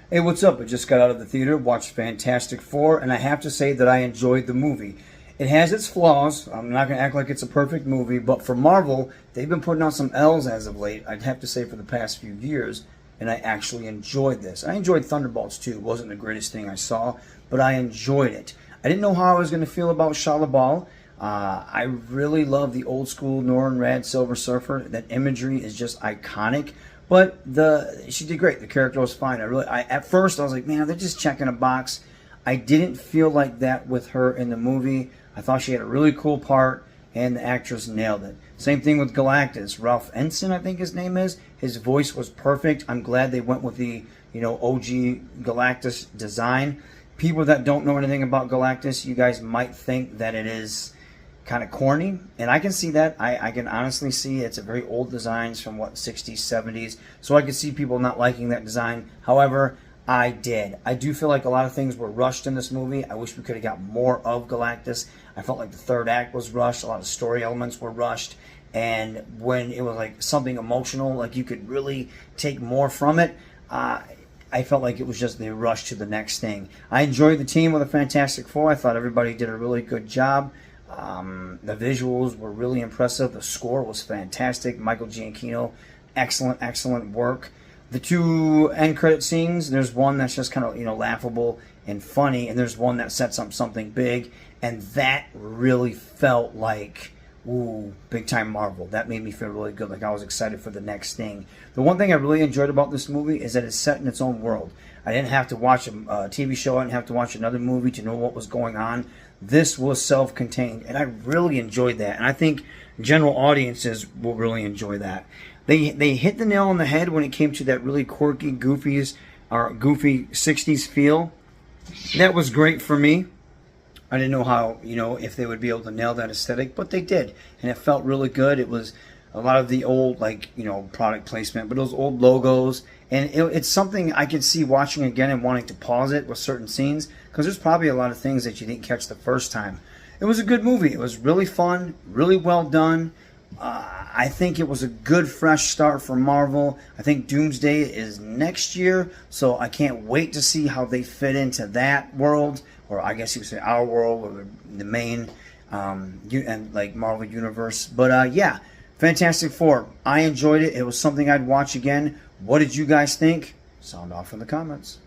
Hey, what's up? I just got out of the theater, watched Fantastic Four, and I have to say that I enjoyed the movie. It has its flaws. I'm not going to act like it's a perfect movie, but for Marvel, they've been putting out some L's as of late, I'd have to say for the past few years, and I actually enjoyed this. I enjoyed Thunderbolts too. It wasn't the greatest thing I saw, but I enjoyed it. I didn't know how I was going to feel about Shia LaBeouf. I really love the old school Norrin Rad Silver Surfer. That imagery is just iconic. But she did great. The character was fine. At first I was like, man, they're just checking a box. I didn't feel like that with her in the movie. I thought she had a really cool part, and the actress nailed it. Same thing with Galactus. Ralph Ensign, I think his name is. His voice was perfect. I'm glad they went with the OG Galactus design. People that don't know anything about Galactus, you guys might think that it is kind of corny, and I can see that. I can honestly see it's a very old design from what, 60s, 70s, so I could see people not liking that design. However, I did. I do feel like a lot of things were rushed in this movie. I wish we could have got more of Galactus. I felt like the third act was rushed. A lot of story elements were rushed, and when it was like something emotional, like you could really take more from it, I felt like it was just the rush to the next thing. I enjoyed the team with the Fantastic Four. I thought everybody did a really good job. The visuals were really impressive. The score was fantastic. Michael Giacchino, excellent work. The two end credit scenes, there's one that's just kind of laughable and funny, and there's one that sets up something big, and that really felt like, ooh, big time Marvel. That made me feel really good, like I was excited for the next thing. The one thing I really enjoyed about this movie is that it's set in its own world. I didn't have to watch a TV show. I didn't have to watch another movie to know what was going on. This was self-contained, and I really enjoyed that. And I think general audiences will really enjoy that. They hit the nail on the head when it came to that really quirky, goofy 60s feel. That was great for me. I didn't know how, if they would be able to nail that aesthetic, but they did. And it felt really good. It was a lot of the old, product placement, but those old logos. And it's something I can see watching again and wanting to pause it with certain scenes, because there's probably a lot of things that you didn't catch the first time. It was a good movie. It was really fun, really well done. I think it was a good fresh start for Marvel. I think Doomsday is next year, so I can't wait to see how they fit into that world, or I guess you would say our world, or the main Marvel universe. But yeah, Fantastic Four. I enjoyed it. It was something I'd watch again. What did you guys think? Sound off in the comments.